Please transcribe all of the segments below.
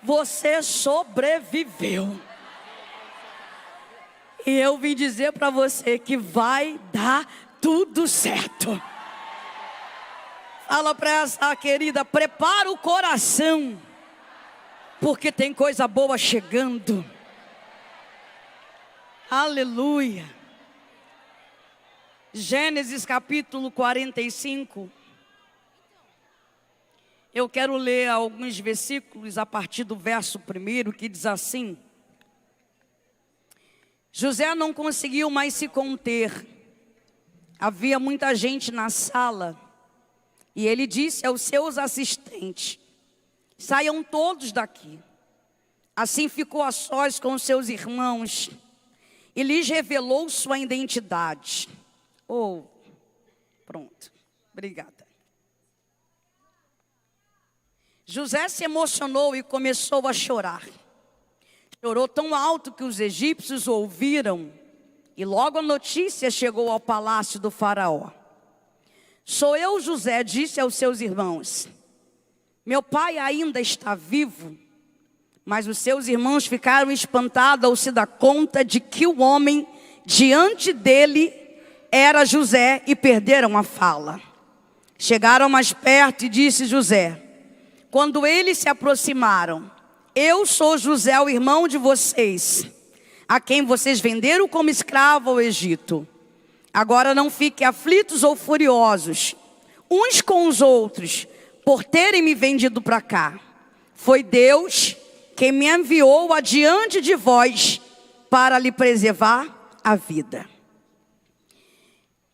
você sobreviveu. E eu vim dizer para você que vai dar tudo certo. Fala para essa querida, prepara o coração, porque tem coisa boa chegando. Aleluia. Gênesis capítulo 45. Eu quero ler alguns versículos a partir do verso 1, que diz assim: José não conseguiu mais se conter. Havia muita gente na sala. E ele disse aos seus assistentes: saiam todos daqui. Assim ficou a sós com seus irmãos e lhes revelou sua identidade. Pronto. Obrigada. José se emocionou e começou a chorar. Chorou tão alto que os egípcios ouviram. E logo a notícia chegou ao palácio do faraó. Sou eu, José, disse aos seus irmãos. Meu pai ainda está vivo. Mas os seus irmãos ficaram espantados ao se dar conta de que o homem diante dele era José e perderam a fala. Chegaram mais perto e disse José: quando eles se aproximaram: eu sou José, o irmão de vocês, a quem vocês venderam como escravo ao Egito. Agora não fiquem aflitos ou furiosos uns com os outros por terem me vendido para cá. Foi Deus quem me enviou adiante de vós para lhe preservar a vida.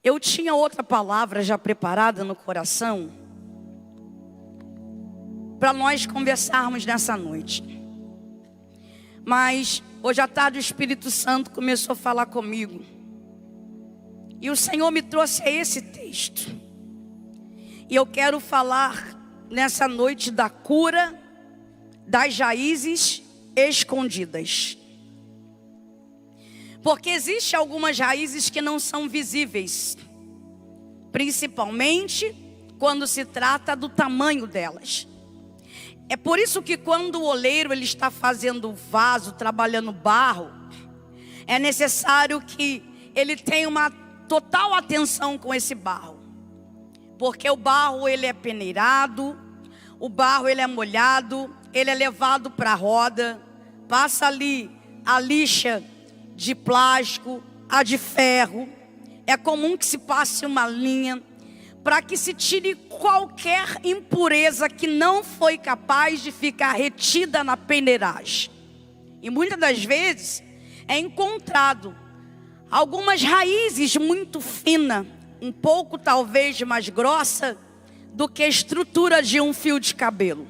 Eu tinha outra palavra já preparada no coração para nós conversarmos nessa noite. Mas hoje à tarde o Espírito Santo começou a falar comigo. E o Senhor me trouxe a esse texto. E eu quero falar nessa noite da cura das raízes escondidas. Porque existem algumas raízes que não são visíveis. Principalmente quando se trata do tamanho delas. É por isso que quando o oleiro ele está fazendo o vaso, trabalhando barro, é necessário que ele tenha uma total atenção com esse barro. Porque o barro ele é peneirado, o barro ele é molhado, ele é levado para a roda, passa ali a lixa de plástico, a de ferro. É comum que se passe uma linha para que se tire qualquer impureza que não foi capaz de ficar retida na peneiragem. E muitas das vezes é encontrado algumas raízes muito finas, um pouco talvez mais grossa do que a estrutura de um fio de cabelo.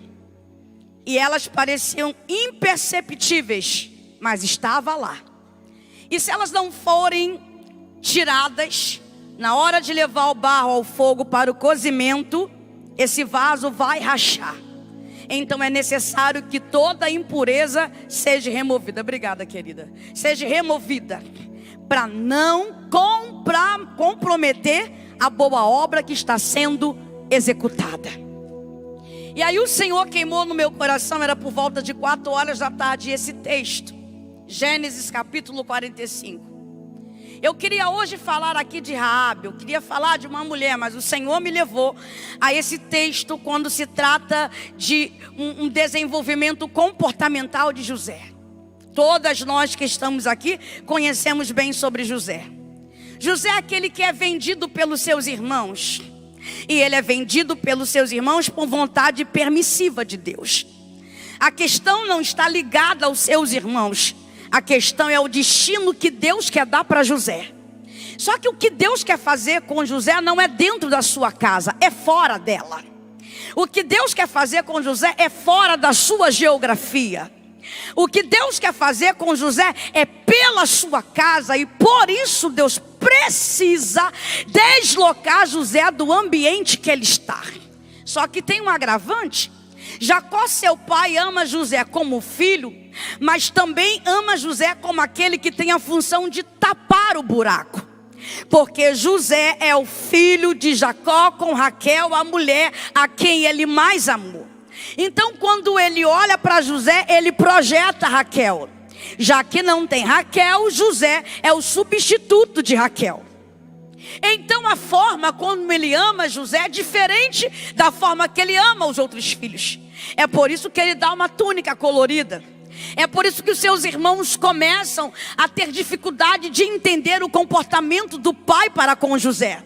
E elas pareciam imperceptíveis, mas estava lá. E se elas não forem tiradas, na hora de levar o barro ao fogo para o cozimento, esse vaso vai rachar. Então é necessário que toda a impureza seja removida. Obrigada, querida. Seja removida, para não comprometer a boa obra que está sendo executada. E aí o Senhor queimou no meu coração, era por volta de 4 horas da tarde, esse texto. Gênesis capítulo 45. Eu queria hoje falar aqui de Raabe, eu queria falar de uma mulher, mas o Senhor me levou a esse texto quando se trata de um desenvolvimento comportamental de José. Todas nós que estamos aqui conhecemos bem sobre José. José é aquele que é vendido pelos seus irmãos. E ele é vendido pelos seus irmãos por vontade permissiva de Deus. A questão não está ligada aos seus irmãos. A questão é o destino que Deus quer dar para José. Só que o que Deus quer fazer com José não é dentro da sua casa, é fora dela. O que Deus quer fazer com José é fora da sua geografia. O que Deus quer fazer com José é pela sua casa. E por isso Deus precisa deslocar José do ambiente que ele está. Só que tem um agravante. Jacó, seu pai, ama José como filho, mas também ama José como aquele que tem a função de tapar o buraco. Porque José é o filho de Jacó com Raquel, a mulher a quem ele mais amou. Então quando ele olha para José, ele projeta Raquel. Já que não tem Raquel, José é o substituto de Raquel. Então a forma como ele ama José é diferente da forma que ele ama os outros filhos. É por isso que ele dá uma túnica colorida. É por isso que os seus irmãos começam a ter dificuldade de entender o comportamento do pai para com José.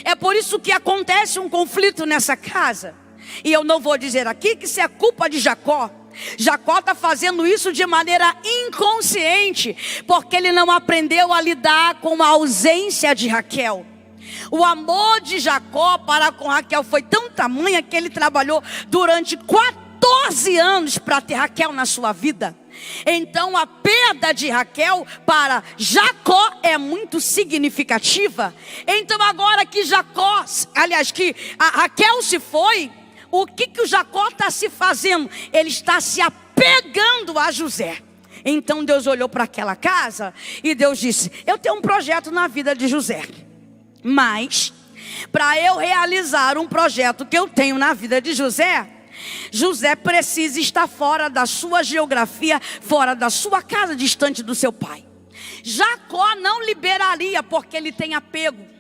É por isso que acontece um conflito nessa casa. E eu não vou dizer aqui que isso é culpa de Jacó. Jacó está fazendo isso de maneira inconsciente, porque ele não aprendeu a lidar com a ausência de Raquel. O amor de Jacó para com Raquel foi tão tamanho que ele trabalhou durante 14 anos para ter Raquel na sua vida. Então a perda de Raquel para Jacó é muito significativa. Então agora que que a Raquel se foi, o que o Jacó está se fazendo? Ele está se apegando a José. Então Deus olhou para aquela casa e Deus disse: eu tenho um projeto na vida de José, mas para eu realizar um projeto que eu tenho na vida de José, José precisa estar fora da sua geografia, fora da sua casa, distante do seu pai. Jacó não liberaria, porque ele tem apego.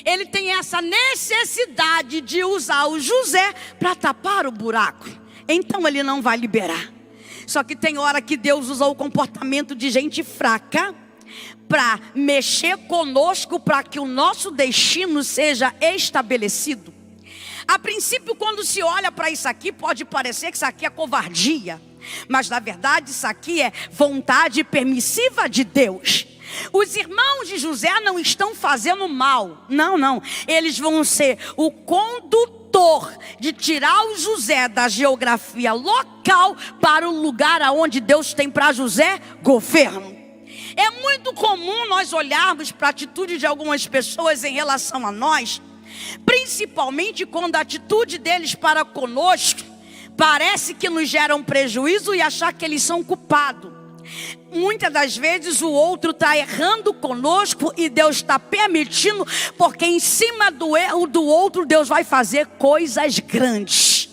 Ele tem essa necessidade de usar o José para tapar o buraco. Então ele não vai liberar. Só que tem hora que Deus usa o comportamento de gente fraca para mexer conosco, para que o nosso destino seja estabelecido. A princípio, quando se olha para isso aqui, pode parecer que isso aqui é covardia. Mas na verdade isso aqui é vontade permissiva de Deus. Os irmãos de José não estão fazendo mal. Não. Eles vão ser o condutor de tirar o José da geografia local para o lugar aonde Deus tem para José governo. É muito comum nós olharmos para a atitude de algumas pessoas em relação a nós, principalmente quando a atitude deles para conosco parece que nos gera um prejuízo, e achar que eles são culpados. Muitas das vezes o outro está errando conosco e Deus está permitindo, porque em cima do erro do outro Deus vai fazer coisas grandes.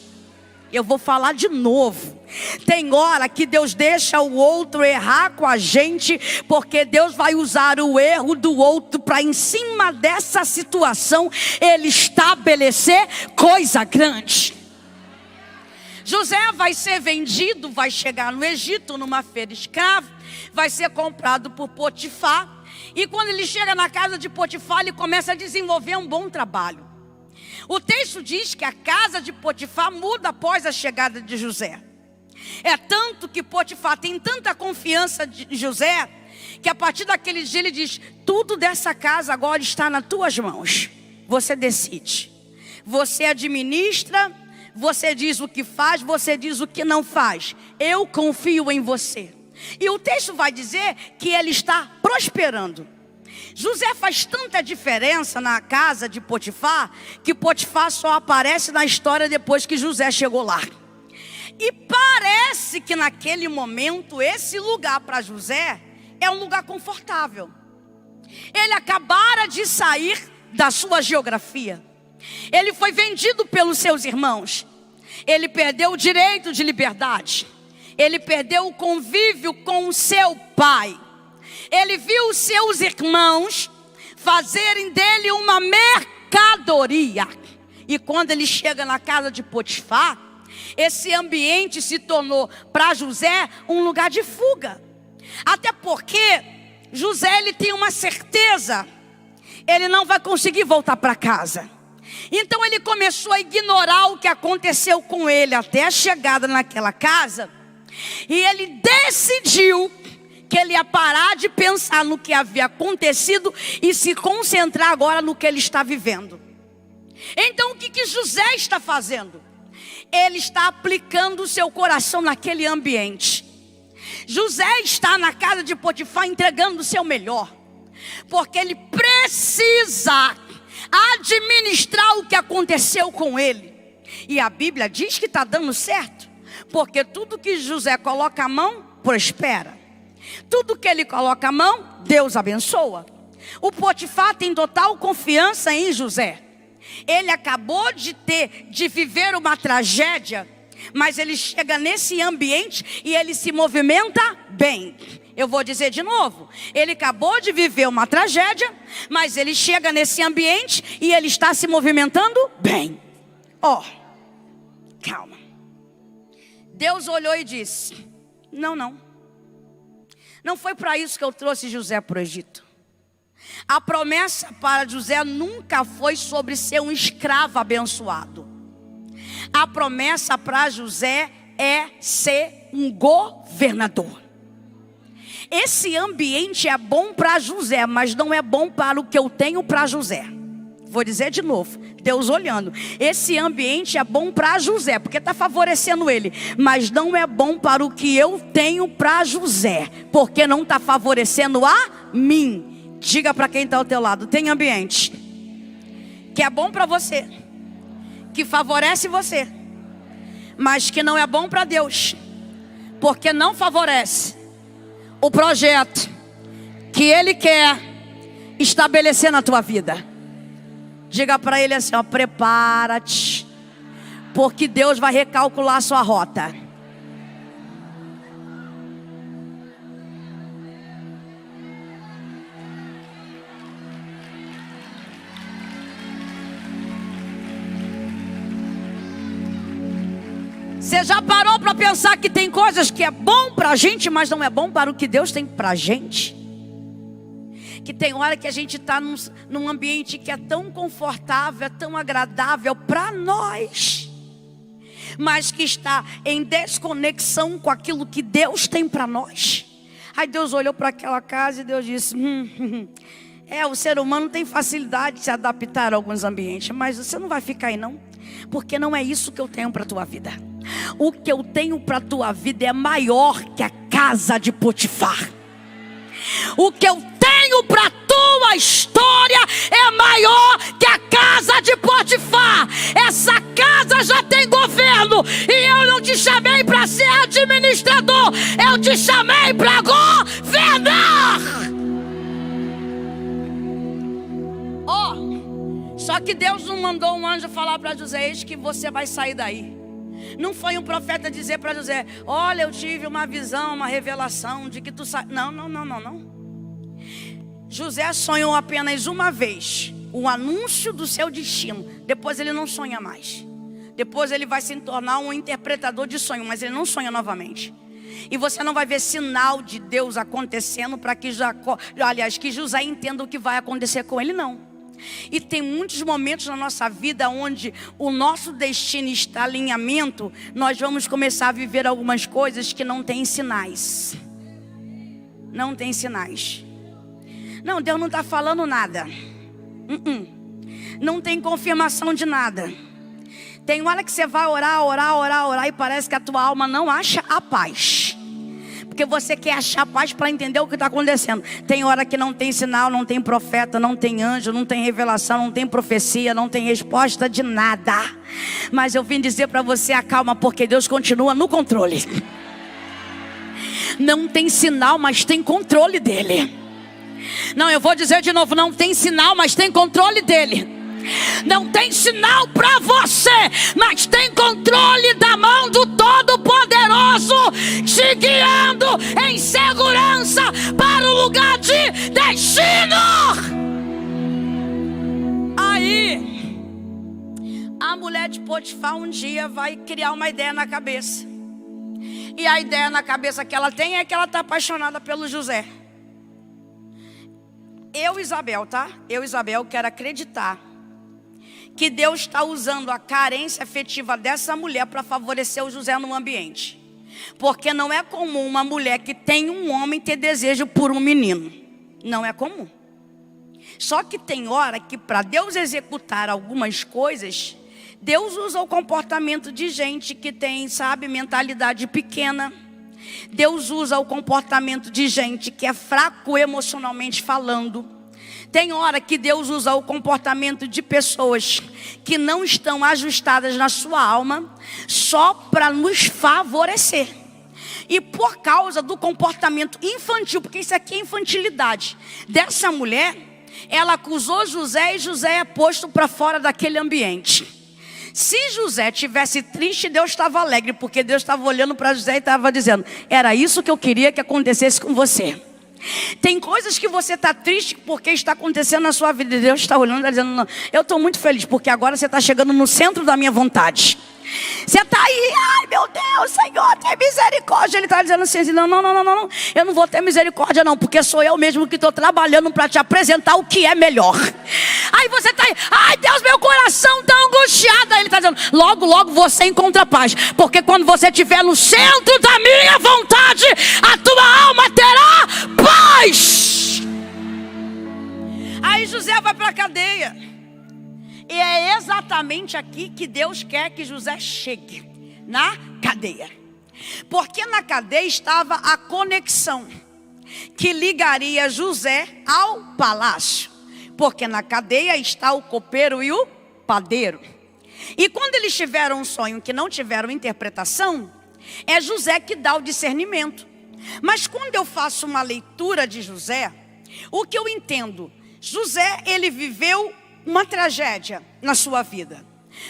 Eu vou falar de novo. Tem hora que Deus deixa o outro errar com a gente, porque Deus vai usar o erro do outro para, em cima dessa situação, Ele estabelecer coisa grande. José vai ser vendido, vai chegar no Egito numa feira escravo, vai ser comprado por Potifar. E quando ele chega na casa de Potifar, ele começa a desenvolver um bom trabalho. O texto diz que a casa de Potifar muda após a chegada de José. É tanto que Potifar tem tanta confiança de José, que a partir daquele dia ele diz: tudo dessa casa agora está nas tuas mãos. Você decide, você administra, você diz o que faz, você diz o que não faz. Eu confio em você. E o texto vai dizer que ele está prosperando. José faz tanta diferença na casa de Potifar, que Potifar só aparece na história depois que José chegou lá. E parece que naquele momento esse lugar para José é um lugar confortável. Ele acabara de sair da sua geografia. Ele foi vendido pelos seus irmãos. Ele perdeu o direito de liberdade. Ele perdeu o convívio com o seu pai. Ele viu os seus irmãos fazerem dele uma mercadoria. E quando ele chega na casa de Potifar, esse ambiente se tornou para José um lugar de fuga. Até porque José, ele tem uma certeza: ele não vai conseguir voltar para casa. Então ele começou a ignorar o que aconteceu com ele até a chegada naquela casa. E ele decidiu que ele ia parar de pensar no que havia acontecido e se concentrar agora no que ele está vivendo. Então o que José está fazendo? Ele está aplicando o seu coração naquele ambiente. José está na casa de Potifar entregando o seu melhor, porque ele precisa administrar o que aconteceu com ele. E a Bíblia diz que está dando certo, porque tudo que José coloca a mão, prospera. Tudo que ele coloca a mão, Deus abençoa. O Potifar tem total confiança em José. Ele acabou de viver uma tragédia mas ele chega nesse ambiente e ele se movimenta bem. Eu vou dizer de novo, ele acabou de viver uma tragédia, mas ele chega nesse ambiente e ele está se movimentando bem. Calma. Deus olhou e disse: não foi para isso que eu trouxe José para o Egito. A promessa para José nunca foi sobre ser um escravo abençoado. A promessa para José é ser um governador. Esse ambiente é bom para José, mas não é bom para o que eu tenho para José. Vou dizer de novo, Deus olhando. Esse ambiente é bom para José, porque está favorecendo ele. Mas não é bom para o que eu tenho para José, porque não está favorecendo a mim. Diga para quem está ao teu lado, tem ambiente que é bom para você, que favorece você, mas que não é bom para Deus, porque não favorece o projeto que Ele quer estabelecer na tua vida. Diga para ele assim, prepara-te, porque Deus vai recalcular a sua rota. Você já parou para pensar que tem coisas que é bom para a gente, mas não é bom para o que Deus tem para a gente? Que tem hora que a gente está num ambiente que é tão confortável, é tão agradável para nós, mas que está em desconexão com aquilo que Deus tem para nós. Aí Deus olhou para aquela casa e Deus disse: o ser humano tem facilidade de se adaptar a alguns ambientes, mas você não vai ficar aí não, porque não é isso que eu tenho para a tua vida. O que eu tenho para a tua vida é maior que a casa de Potifar. O que eu tenho para a tua história é maior que a casa de Potifar. Essa casa já tem governo, e eu não te chamei para ser administrador, eu te chamei para governar. Só que Deus não mandou um anjo falar para José: eis que você vai sair daí. Não foi um profeta dizer para José: olha, eu tive uma visão, uma revelação de que tu sai. Não. José sonhou apenas uma vez o anúncio do seu destino. Depois ele não sonha mais. Depois ele vai se tornar um interpretador de sonho, mas ele não sonha novamente. E você não vai ver sinal de Deus acontecendo para que que José entenda o que vai acontecer com ele, não. E tem muitos momentos na nossa vida onde o nosso destino está em alinhamento. Nós vamos começar a viver algumas coisas que não tem sinais. Não tem sinais. Não, Deus não está falando nada. Não tem confirmação de nada. Tem hora que você vai orar e parece que a tua alma não acha a paz, porque você quer achar paz para entender o que está acontecendo. Tem hora que não tem sinal, não tem profeta, não tem anjo, não tem revelação, não tem profecia, não tem resposta de nada. Mas eu vim dizer para você: acalma, porque Deus continua no controle. Não tem sinal, mas tem controle dele. Não, eu vou dizer de novo: não tem sinal, mas tem controle dele. Não tem sinal para você, mas tem controle da mão do Todo-Poderoso, te guiando em segurança para o lugar de destino. Aí a mulher de Potifar um dia vai criar uma ideia na cabeça. E a ideia na cabeça que ela tem é que ela está apaixonada pelo José. Isabel, quero acreditar que Deus está usando a carência afetiva dessa mulher para favorecer o José no ambiente. Porque não é comum uma mulher que tem um homem ter desejo por um menino. Não é comum. Só que tem hora que para Deus executar algumas coisas, Deus usa o comportamento de gente que tem, mentalidade pequena. Deus usa o comportamento de gente que é fraco emocionalmente falando. Tem hora que Deus usa o comportamento de pessoas que não estão ajustadas na sua alma, só para nos favorecer. E por causa do comportamento infantil, porque isso aqui é infantilidade dessa mulher, ela acusou José e José é posto para fora daquele ambiente. Se José tivesse triste, Deus estava alegre, porque Deus estava olhando para José e estava dizendo: era isso que eu queria que acontecesse com você. Tem coisas que você está triste porque está acontecendo na sua vida, e Deus está olhando e dizendo: não, eu estou muito feliz porque agora você está chegando no centro da minha vontade. Você está aí, ai meu Deus, Senhor, tem misericórdia. Ele está dizendo assim: não, eu não vou ter misericórdia não, porque sou eu mesmo que estou trabalhando para te apresentar o que é melhor. Aí você está aí, ai Deus, meu coração está angustiado. Aí ele está dizendo: logo, logo você encontra paz, porque quando você estiver no centro da minha vontade, a tua alma terá paz. Aí José vai para a cadeia. E é exatamente aqui que Deus quer que José chegue, na cadeia. Porque na cadeia estava a conexão que ligaria José ao palácio. Porque na cadeia está o copeiro e o padeiro. E quando eles tiveram um sonho que não tiveram interpretação, é José que dá o discernimento. Mas quando eu faço uma leitura de José, o que eu entendo? José, ele viveu uma tragédia na sua vida.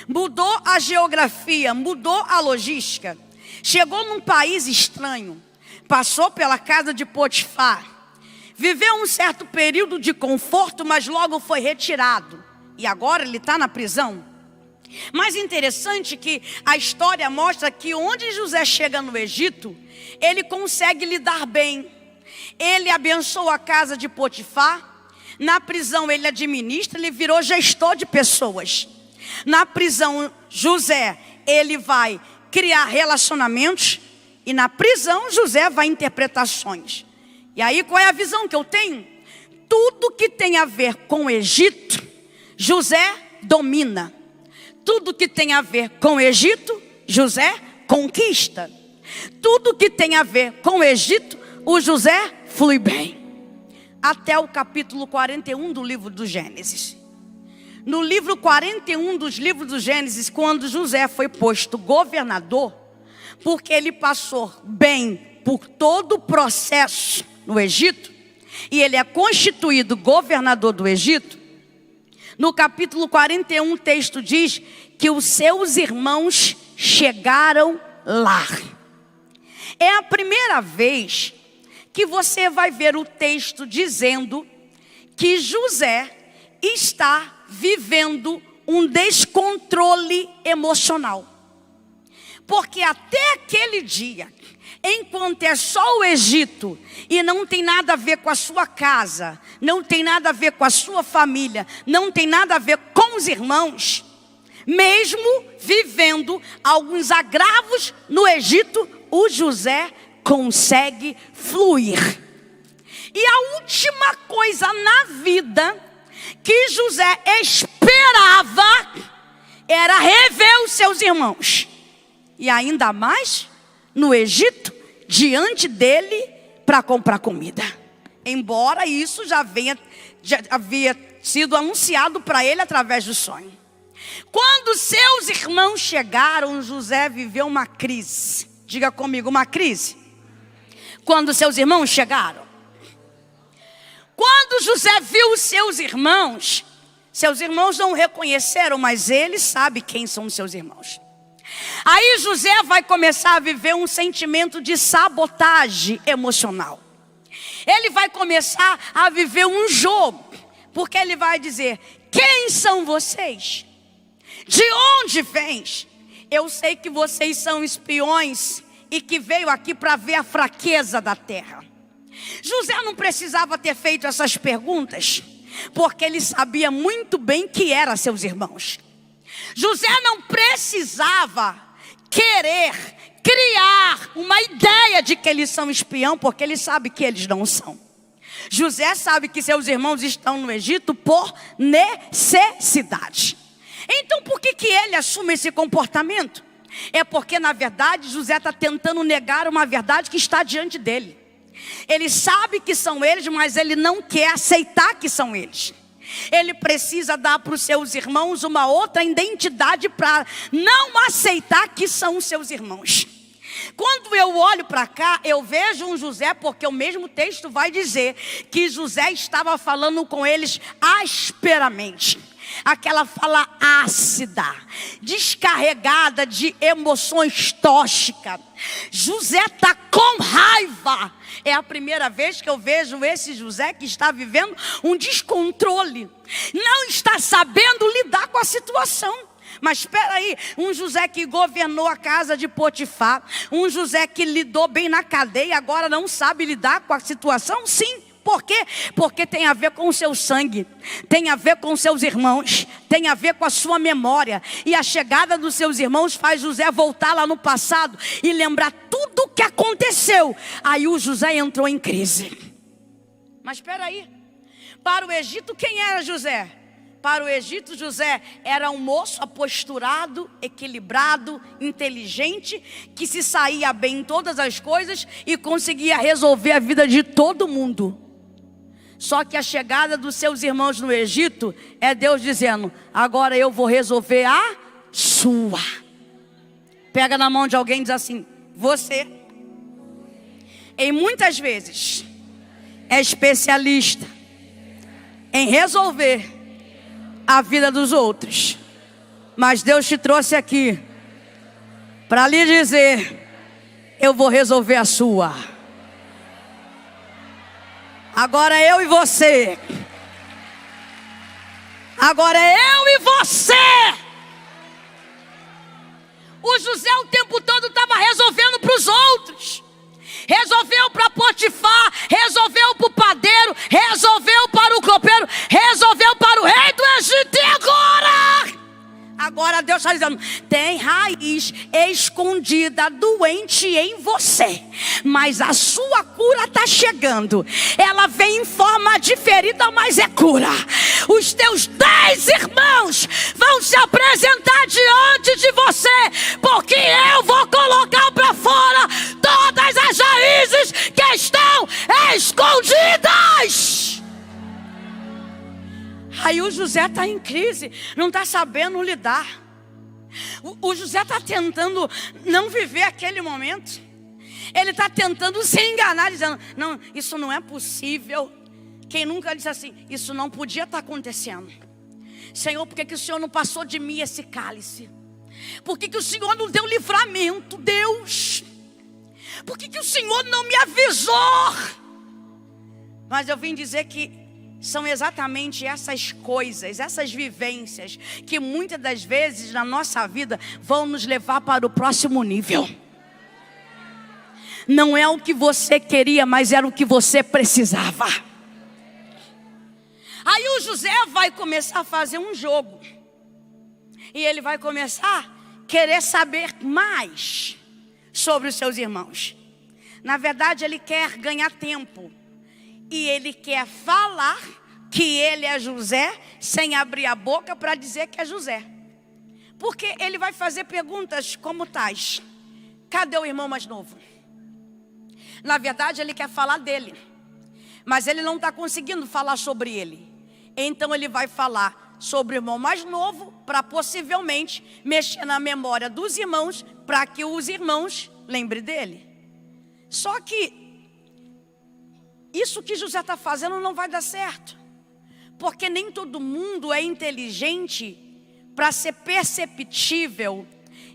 Mudou a geografia, mudou a logística. Chegou num país estranho. Passou pela casa de Potifar. Viveu um certo período de conforto, mas logo foi retirado. E agora ele está na prisão. Mas interessante que a história mostra que onde José chega no Egito, ele consegue lidar bem. Ele abençoa a casa de Potifar. Na prisão ele administra, ele virou gestor de pessoas. Na prisão José, ele vai criar relacionamentos. E na prisão José vai interpretações. E aí qual é a visão que eu tenho? Tudo que tem a ver com o Egito, José domina. Tudo que tem a ver com o Egito, José conquista. Tudo que tem a ver com o Egito, o José flui bem. Até o capítulo 41 do livro do Gênesis. No livro 41 dos livros do Gênesis, quando José foi posto governador, porque ele passou bem por todo o processo no Egito, e ele é constituído governador do Egito, no capítulo 41 o texto diz que os seus irmãos chegaram lá. É a primeira vez que você vai ver o texto dizendo que José está vivendo um descontrole emocional. Porque até aquele dia, enquanto é só o Egito e não tem nada a ver com a sua casa, não tem nada a ver com a sua família, não tem nada a ver com os irmãos, mesmo vivendo alguns agravos no Egito, o José consegue fluir. E a última coisa na vida que José esperava era rever os seus irmãos. E ainda mais no Egito, diante dele para comprar comida. Embora isso já havia sido anunciado para ele através do sonho. Quando seus irmãos chegaram, José viveu uma crise. Diga comigo, uma crise. Quando seus irmãos chegaram. Quando José viu os seus irmãos não o reconheceram, mas ele sabe quem são os seus irmãos. Aí José vai começar a viver um sentimento de sabotagem emocional. Ele vai começar a viver um jogo, porque ele vai dizer: quem são vocês? De onde vens? Eu sei que vocês são espiões e que veio aqui para ver a fraqueza da terra. José não precisava ter feito essas perguntas, porque ele sabia muito bem que eram seus irmãos. José não precisava querer criar uma ideia de que eles são espião, porque ele sabe que eles não são. José sabe que seus irmãos estão no Egito por necessidade. Então por que ele assume esse comportamento? É porque na verdade José está tentando negar uma verdade que está diante dele. Ele sabe que são eles, mas ele não quer aceitar que são eles. Ele precisa dar para os seus irmãos uma outra identidade para não aceitar que são os seus irmãos. Quando eu olho para cá, eu vejo um José, porque o mesmo texto vai dizer que José estava falando com eles asperamente. aquela fala ácida, descarregada de emoções tóxicas. José está com raiva. É a primeira vez que eu vejo esse José que está vivendo um descontrole, não está sabendo lidar com a situação. Mas espera aí, um José que governou a casa de Potifar, um José que lidou bem na cadeia, agora não sabe lidar com a situação? Sim. Por quê? Porque tem a ver com o seu sangue, tem a ver com os seus irmãos, tem a ver com a sua memória. E a chegada dos seus irmãos faz José voltar lá no passado e lembrar tudo o que aconteceu. Aí o José entrou em crise. Mas espera aí, para o Egito quem era José? Para o Egito, José era um moço aposturado, equilibrado, inteligente, que se saía bem em todas as coisas e conseguia resolver a vida de todo mundo. Só que a chegada dos seus irmãos no Egito é Deus dizendo: agora eu vou resolver a sua. Pega na mão de alguém e diz assim: você, em muitas vezes, é especialista em resolver a vida dos outros, mas Deus te trouxe aqui para lhe dizer: eu vou resolver a sua. Agora eu e você. Agora eu e você. O José o tempo todo estava resolvendo para os outros. Resolveu para Potifar, resolveu para o padeiro, resolveu para o copeiro, resolveu para o rei do Egito. E agora? Agora Deus está dizendo: tem raiz escondida, doente em você, mas a sua cura está chegando. Ela vem em forma de ferida, mas é cura. Os teus 10 irmãos vão se apresentar diante de você, porque eu vou colocar para fora todas as raízes que estão escondidas. Aí o José está em crise, não está sabendo lidar. O José está tentando não viver aquele momento. Ele está tentando se enganar, dizendo: não, isso não é possível. Quem nunca disse assim: isso não podia estar acontecendo. Senhor, por que o Senhor não passou de mim esse cálice? Por que o Senhor não deu livramento? Deus, por que o Senhor não me avisou? Mas eu vim dizer que são exatamente essas coisas, essas vivências, que muitas das vezes na nossa vida vão nos levar para o próximo nível. Não é o que você queria, mas era o que você precisava. Aí o José vai começar a fazer um jogo. E ele vai começar a querer saber mais sobre os seus irmãos. Na verdade, ele quer ganhar tempo. E ele quer falar que ele é José, sem abrir a boca para dizer que é José. Porque ele vai fazer perguntas como tais: cadê o irmão mais novo? Na verdade, ele quer falar dele, mas ele não está conseguindo falar sobre ele. Então ele vai falar sobre o irmão mais novo, para possivelmente mexer na memória dos irmãos, para que os irmãos lembrem dele. Só que isso que José está fazendo não vai dar certo, porque nem todo mundo é inteligente para ser perceptível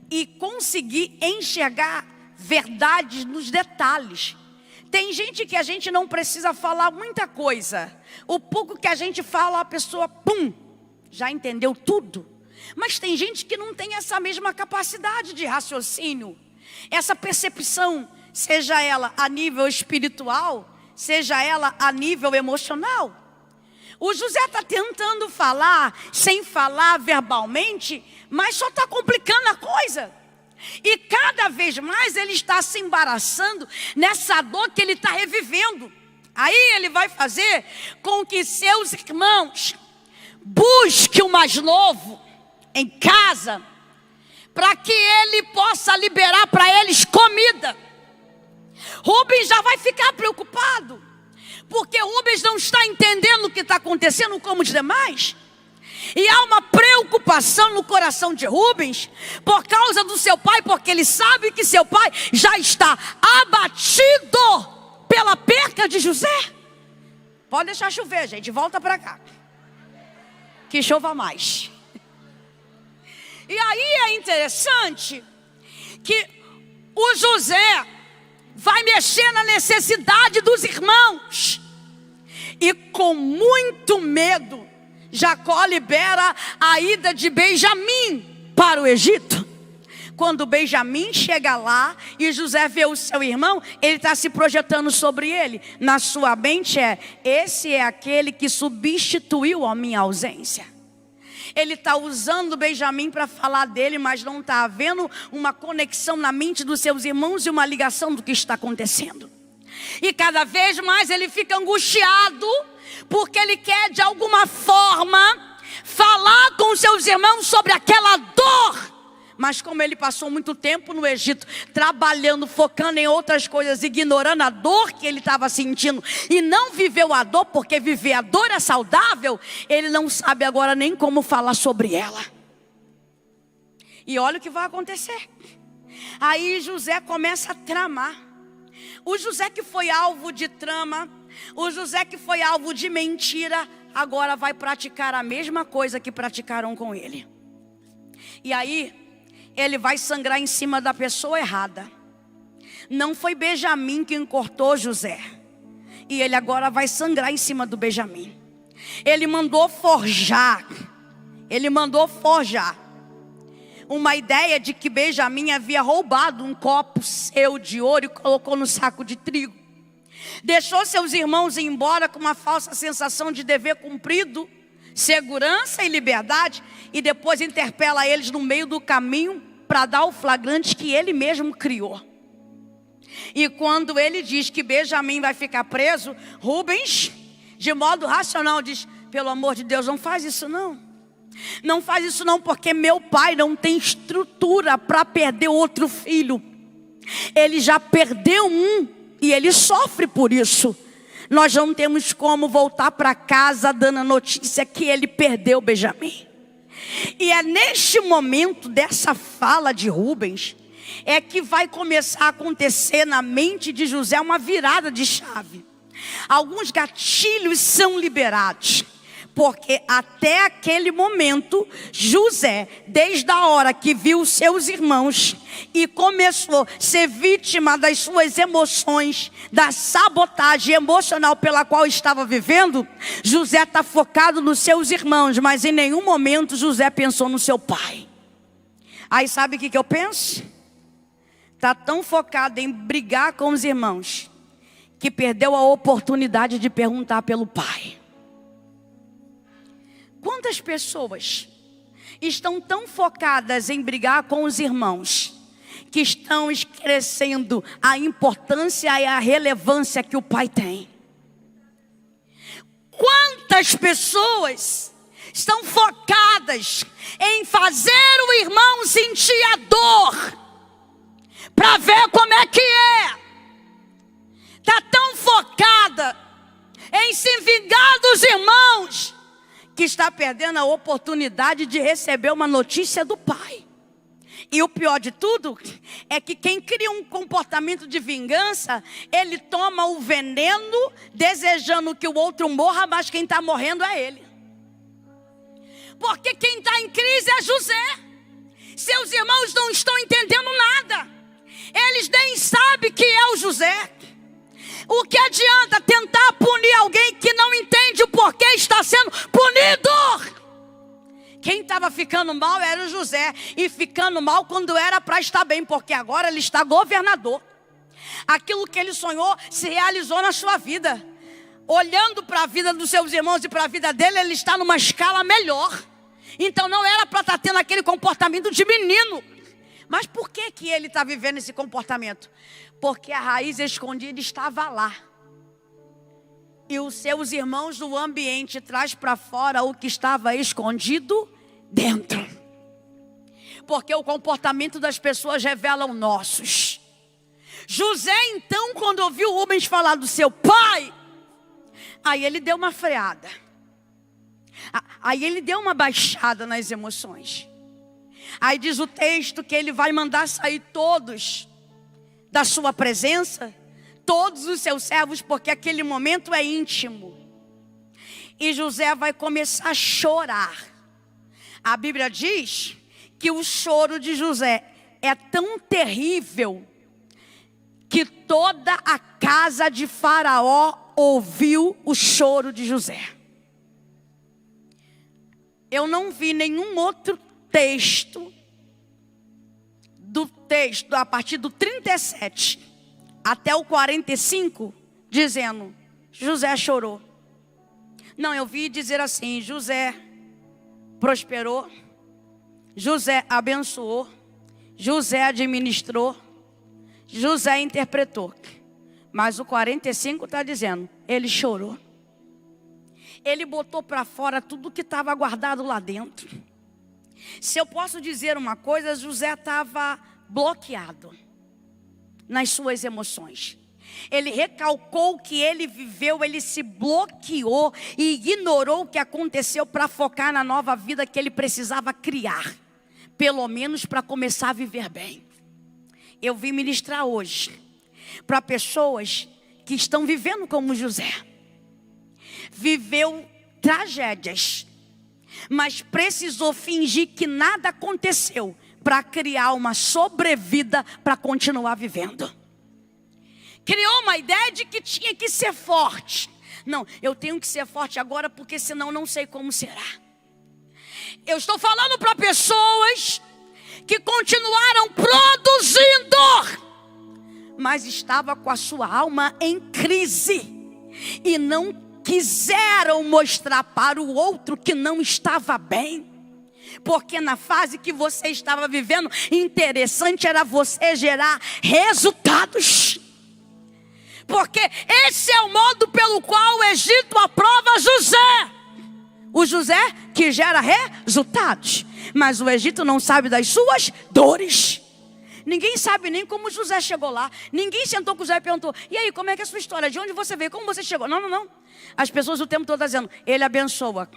e conseguir enxergar verdades nos detalhes. Tem gente que a gente não precisa falar muita coisa, o pouco que a gente fala, a pessoa, pum, já entendeu tudo. Mas tem gente que não tem essa mesma capacidade de raciocínio, essa percepção, seja ela a nível espiritual, seja ela a nível emocional. O José está tentando falar sem falar verbalmente, mas só está complicando a coisa. E cada vez mais ele está se embaraçando nessa dor que ele está revivendo. Aí ele vai fazer com que seus irmãos busquem o mais novo em casa, para que ele possa liberar para eles comida. Rubens já vai ficar preocupado, porque Rubens não está entendendo o que está acontecendo como os demais. E há uma preocupação no coração de Rubens por causa do seu pai, porque ele sabe que seu pai já está abatido pela perca de José. Pode deixar chover, gente, volta para cá. que chova mais. E aí é interessante que o José vai mexer na necessidade dos irmãos. E com muito medo, Jacó libera a ida de Benjamim para o Egito. Quando Benjamim chega lá e José vê o seu irmão, ele está se projetando sobre ele. Na sua mente esse é aquele que substituiu a minha ausência. Ele está usando Benjamim para falar dele, mas não está havendo uma conexão na mente dos seus irmãos e uma ligação do que está acontecendo. E cada vez mais ele fica angustiado, porque ele quer de alguma forma falar com seus irmãos sobre aquela dor. Mas como ele passou muito tempo no Egito, trabalhando, focando em outras coisas, ignorando a dor que ele estava sentindo, e não viveu a dor, porque viver a dor é saudável, ele não sabe agora nem como falar sobre ela. E olha o que vai acontecer. Aí José começa a tramar. O José que foi alvo de trama, o José que foi alvo de mentira, agora vai praticar a mesma coisa que praticaram com ele. E aí ele vai sangrar em cima da pessoa errada. Não foi Benjamim quem cortou José. E ele agora vai sangrar em cima do Benjamim. Ele mandou forjar uma ideia de que Benjamim havia roubado um copo seu de ouro e colocou no saco de trigo. Deixou seus irmãos ir embora com uma falsa sensação de dever cumprido, segurança e liberdade, e depois interpela eles no meio do caminho para dar o flagrante que ele mesmo criou. E quando ele diz que Benjamim vai ficar preso, Rubens, de modo racional, diz: pelo amor de Deus, não faz isso não. Não faz isso não, porque meu pai não tem estrutura para perder outro filho. Ele já perdeu um e ele sofre por isso. Nós não temos como voltar para casa dando a notícia que ele perdeu Benjamim. E é neste momento dessa fala de Rubens é que vai começar a acontecer na mente de José uma virada de chave. Alguns gatilhos são liberados, porque até aquele momento José, desde a hora que viu seus irmãos e começou a ser vítima das suas emoções, da sabotagem emocional pela qual estava vivendo, José está focado nos seus irmãos, mas em nenhum momento José pensou no seu pai. Aí sabe o que eu penso? Está tão focado em brigar com os irmãos que perdeu a oportunidade de perguntar pelo pai. Quantas pessoas estão tão focadas em brigar com os irmãos que estão esquecendo a importância e a relevância que o pai tem? Quantas pessoas estão focadas em fazer o irmão sentir a dor para ver como é que é? Está tão focada em se vingar dos irmãos que está perdendo a oportunidade de receber uma notícia do pai. E o pior de tudo é que quem cria um comportamento de vingança, ele toma o veneno desejando que o outro morra, mas quem está morrendo é ele. Porque quem está em crise é José. Seus irmãos não estão entendendo nada. Eles nem sabem que é o José. O que adianta tentar punir alguém que não entende o porquê está sendo punido? Quem estava ficando mal era o José. E ficando mal quando era para estar bem, porque agora ele está governador. Aquilo que ele sonhou se realizou na sua vida. Olhando para a vida dos seus irmãos e para a vida dele, ele está numa escala melhor. Então não era para estar tendo aquele comportamento de menino. Mas por que ele está vivendo esse comportamento? Porque a raiz escondida estava lá. E os seus irmãos do ambiente traz para fora o que estava escondido dentro. Porque o comportamento das pessoas revela os nossos. José então, quando ouviu Rubens falar do seu pai, aí ele deu uma freada. Aí ele deu uma baixada nas emoções. Aí diz o texto que ele vai mandar sair todos da sua presença, todos os seus servos, porque aquele momento é íntimo. E José vai começar a chorar. A Bíblia diz que o choro de José é tão terrível que toda a casa de Faraó ouviu o choro de José. Eu não vi nenhum outro texto a partir do 37 até o 45 dizendo José chorou. Não, eu vi dizer assim: José prosperou, José abençoou, José administrou, José interpretou. Mas o 45 está dizendo, ele chorou. Ele botou para fora tudo que estava guardado lá dentro. Se eu posso dizer uma coisa, José estava bloqueado nas suas emoções. Ele recalcou o que ele viveu, ele se bloqueou e ignorou o que aconteceu para focar na nova vida que ele precisava criar. Pelo menos para começar a viver bem. Eu vim ministrar hoje para pessoas que estão vivendo como José. Viveu tragédias, mas precisou fingir que nada aconteceu para criar uma sobrevida para continuar vivendo. Criou uma ideia de que tinha que ser forte. Não, eu tenho que ser forte agora porque senão não sei como será. Eu estou falando para pessoas que continuaram produzindo, mas estava com a sua alma em crise e não quiseram mostrar para o outro que não estava bem. Porque na fase que você estava vivendo, interessante era você gerar resultados. Porque esse é o modo pelo qual o Egito aprova José. O José que gera resultados, mas o Egito não sabe das suas dores. Ninguém sabe nem como José chegou lá. Ninguém sentou com José e perguntou: e aí, como é que é a sua história? De onde você veio? Como você chegou? Não. As pessoas o tempo todo estão dizendo: ele abençoa,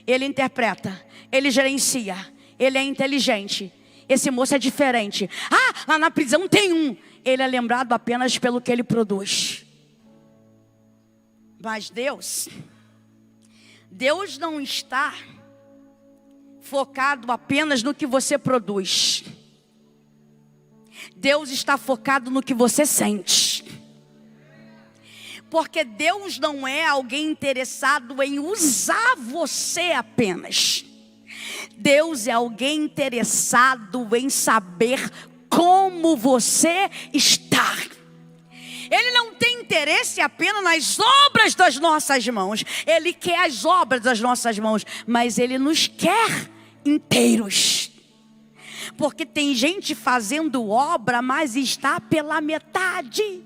ele interpreta, ele gerencia, ele é inteligente, esse moço é diferente. Ah, lá na prisão tem um. Ele é lembrado apenas pelo que ele produz. Mas Deus não está focado apenas no que você produz. Deus está focado no que você sente. Porque Deus não é alguém interessado em usar você apenas. Deus é alguém interessado em saber como você está. Ele não tem interesse apenas nas obras das nossas mãos. Ele quer as obras das nossas mãos, mas Ele nos quer inteiros. Porque tem gente fazendo obra, mas está pela metade.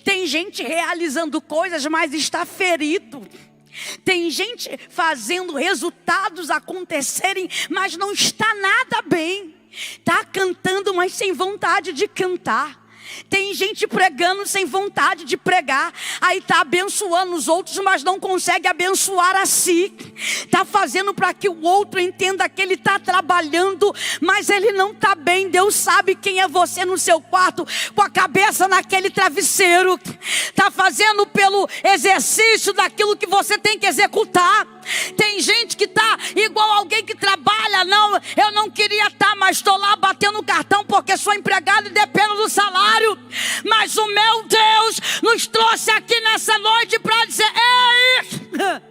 Tem gente realizando coisas, mas está ferido. Tem gente fazendo resultados acontecerem, mas não está nada bem. Está cantando, mas sem vontade de cantar. Tem gente pregando sem vontade de pregar. Aí está abençoando os outros, mas não consegue abençoar a si. Está fazendo para que o outro entenda que ele está trabalhando, mas ele não está bem. Deus sabe quem é você no seu quarto, com a cabeça naquele travesseiro. Está fazendo pelo exercício daquilo que você tem que executar. Tem gente que está igual alguém que trabalha. Não, eu não queria estar, mas estou lá batendo cartão porque sou empregado e dependo do salário. Mas o meu Deus nos trouxe aqui nessa noite para dizer: ei,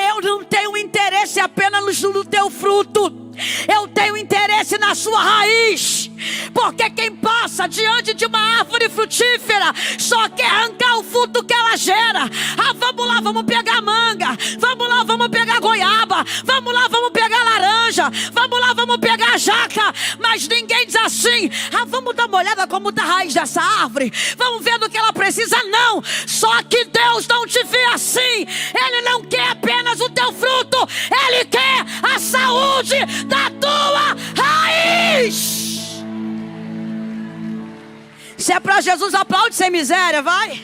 eu não tenho interesse apenas no teu fruto, eu tenho interesse na sua raiz. Porque quem passa diante de uma árvore frutífera só quer arrancar o fruto que ela gera. Ah, vamos lá, vamos pegar manga. Vamos lá, vamos pegar goiaba. Vamos lá, vamos pegar laranja. Vamos lá, vamos pegar jaca. Mas ninguém diz assim: ah, vamos dar uma olhada como está a raiz dessa árvore. Vamos ver do que ela precisa. Não, só que Deus não te vê assim. Ele não quer apenas o teu fruto, Ele quer a saúde da tua raiz. Se é para Jesus, aplaude sem miséria, vai.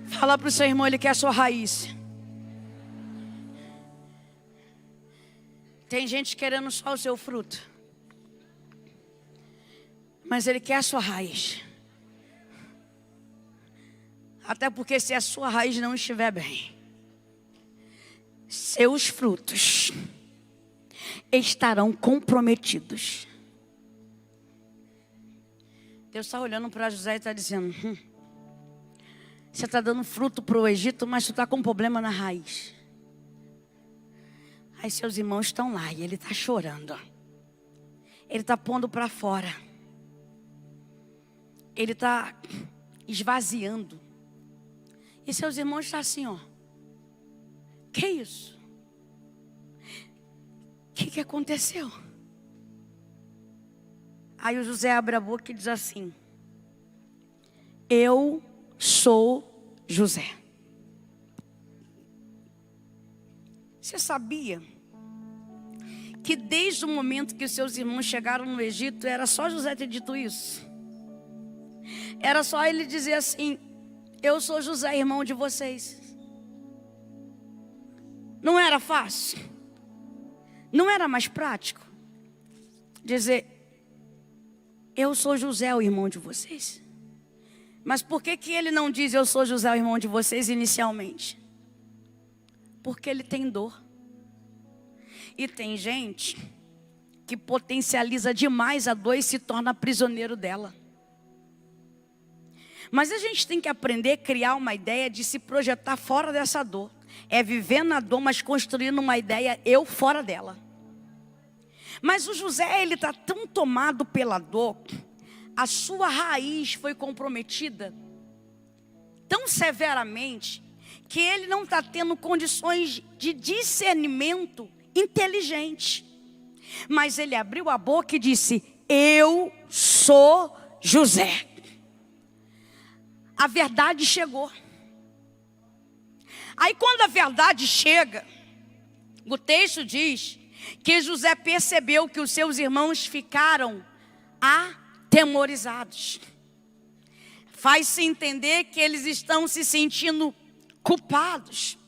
Fala para o seu irmão, ele quer a sua raiz. Tem gente querendo só o seu fruto, mas ele quer a sua raiz. Até porque se a sua raiz não estiver bem, seus frutos estarão comprometidos. Deus está olhando para José e está dizendo: você está dando fruto para o Egito, mas tu está com problema na raiz. Aí seus irmãos estão lá e ele está chorando. Ele está pondo para fora. Ele está esvaziando. E seus irmãos estão assim, ó. Que isso? O que aconteceu? Aí o José abre a boca e diz assim: eu sou José. Você sabia que desde o momento que os seus irmãos chegaram no Egito, era só José ter dito isso? Era só ele dizer assim: eu sou José, irmão de vocês. Não era fácil? Não era mais prático dizer: eu sou José, o irmão de vocês? Mas por que ele não diz eu sou José, o irmão de vocês inicialmente? Porque ele tem dor. E tem gente que potencializa demais a dor e se torna prisioneiro dela. Mas a gente tem que aprender a criar uma ideia de se projetar fora dessa dor. É viver na dor, mas construindo uma ideia eu fora dela. Mas o José, ele está tão tomado pela dor, a sua raiz foi comprometida tão severamente, que ele não está tendo condições de discernimento inteligente. Mas ele abriu a boca e disse: eu sou José. A verdade chegou. Aí quando a verdade chega, o texto diz que José percebeu que os seus irmãos ficaram atemorizados. Faz-se entender que eles estão se sentindo culpados.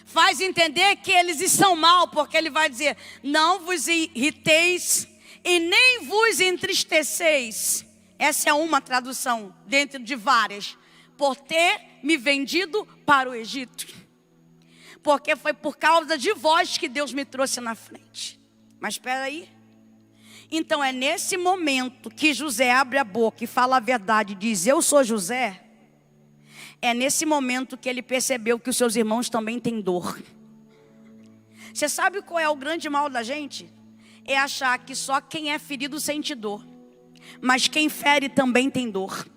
Faz entender que eles estão mal, porque ele vai dizer: não vos irriteis e nem vos entristeceis. Essa é uma tradução dentro de várias. Por ter me vendido para o Egito. Porque foi por causa de vós que Deus me trouxe na frente. Mas espera aí. Então é nesse momento que José abre a boca e fala a verdade e diz: eu sou José. É nesse momento que ele percebeu que os seus irmãos também têm dor. Você sabe qual é o grande mal da gente? É achar que só quem é ferido sente dor. Mas quem fere também tem dor.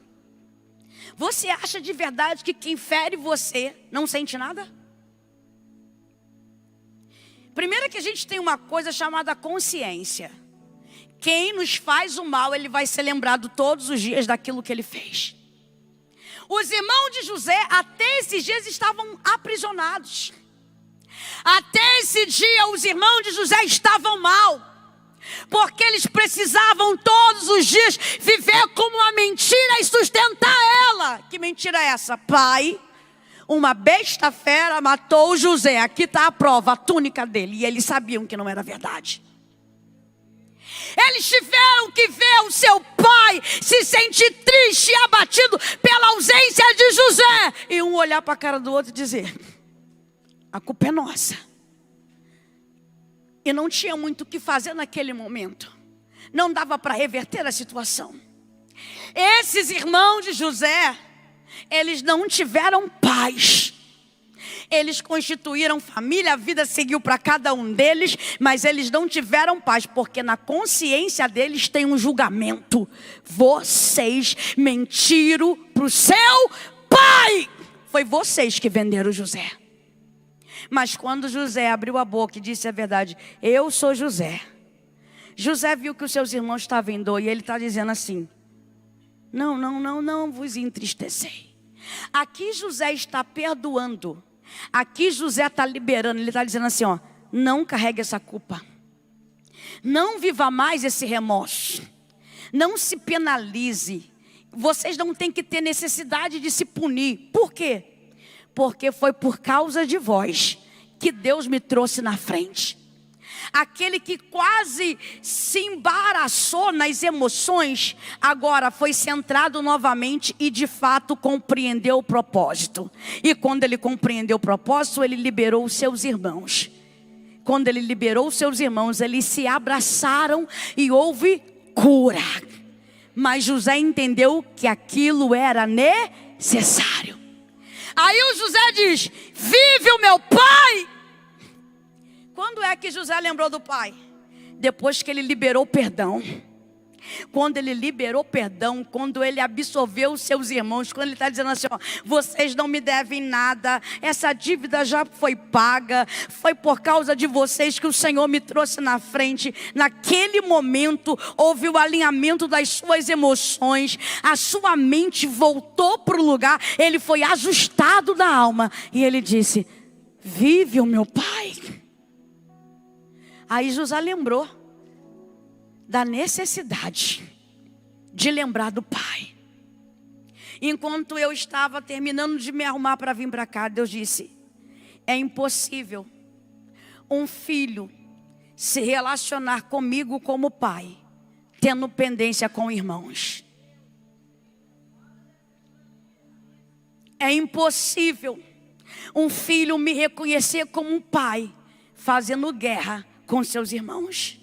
Você acha de verdade que quem fere você não sente nada? Primeiro que a gente tem uma coisa chamada consciência. Quem nos faz o mal, ele vai ser lembrado todos os dias daquilo que ele fez. Os irmãos de José até esses dias estavam aprisionados. Até esse dia os irmãos de José estavam mal. Porque eles precisavam todos os dias viver como uma mentira e sustentar ela. Que mentira é essa? Pai, uma besta fera matou José. Aqui está a prova, a túnica dele. E eles sabiam que não era verdade. Eles tiveram que ver o seu pai se sentir triste e abatido pela ausência de José. E um olhar para a cara do outro e dizer: a culpa é nossa. E não tinha muito o que fazer naquele momento. Não dava para reverter a situação. Esses irmãos de José, eles não tiveram paz. Eles constituíram família, a vida seguiu para cada um deles, mas eles não tiveram paz, porque na consciência deles tem um julgamento. Vocês mentiram para o seu pai. Foi vocês que venderam José. Mas quando José abriu a boca e disse a verdade: eu sou José. José viu que os seus irmãos estavam em dor e ele está dizendo assim: não vos entristecei. Aqui José está perdoando. Aqui José está liberando. Ele está dizendo assim, ó: não carregue essa culpa. Não viva mais esse remorso. Não se penalize. Vocês não têm que ter necessidade de se punir. Por quê? Porque foi por causa de vós que Deus me trouxe na frente. aquele que quase se embaraçou nas emoções, agora foi centrado novamente e de fato compreendeu o propósito. E quando ele compreendeu o propósito, ele liberou os seus irmãos. Quando ele liberou os seus irmãos, eles se abraçaram e houve cura. Mas José entendeu que aquilo era necessário. Aí o José diz: vive o meu pai. Quando é que José lembrou do pai? Depois que ele liberou perdão. Quando ele liberou perdão, quando ele absolveu os seus irmãos, quando ele está dizendo assim, ó, vocês não me devem nada, essa dívida já foi paga, foi por causa de vocês que o Senhor me trouxe na frente. Naquele momento houve o alinhamento das suas emoções, a sua mente voltou para o lugar, ele foi ajustado da alma e ele disse: vive o meu pai. Aí José lembrou da necessidade de lembrar do pai. Enquanto eu estava terminando de me arrumar para vir para cá, Deus disse: é impossível um filho se relacionar comigo como pai, tendo pendência com irmãos. É impossível um filho me reconhecer como um pai, fazendo guerra com seus irmãos.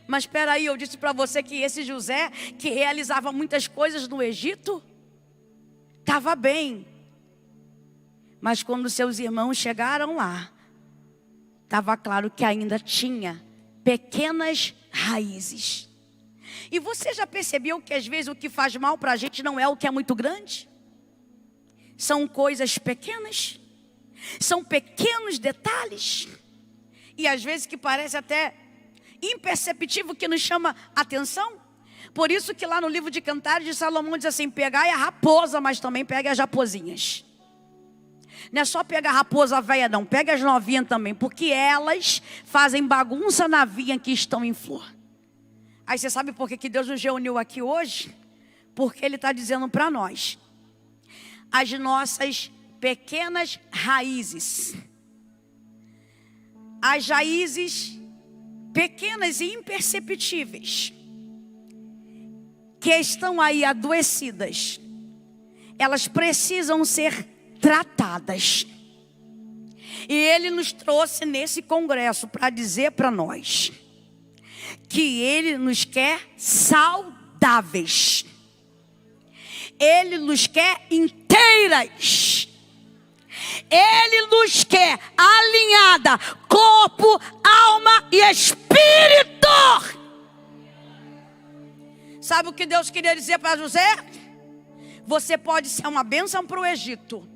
Mas espera aí, eu disse para você que esse José, que realizava muitas coisas no Egito, estava bem. Mas quando seus irmãos chegaram lá, estava claro que ainda tinha pequenas raízes. E você já percebeu que às vezes o que faz mal para a gente não é o que é muito grande? São coisas pequenas, são pequenos detalhes. E às vezes que parece até imperceptível, que nos chama atenção. Por isso que lá no livro de Cantares de Salomão diz assim: pegai a raposa, mas também pegue as raposinhas. Não é só pegar a raposa velha não, pega as novinhas também, porque elas fazem bagunça na vinha que estão em flor. Aí você sabe por que Deus nos reuniu aqui hoje? Porque Ele está dizendo para nós: as nossas pequenas raízes, as raízes pequenas e imperceptíveis, que estão aí adoecidas, elas precisam ser tratadas. E Ele nos trouxe nesse congresso para dizer para nós que Ele nos quer saudáveis, Ele nos quer inteiras, Ele nos quer alinhada, corpo, alma e espírito. Sabe o que Deus queria dizer para José? Você pode ser uma bênção para o Egito,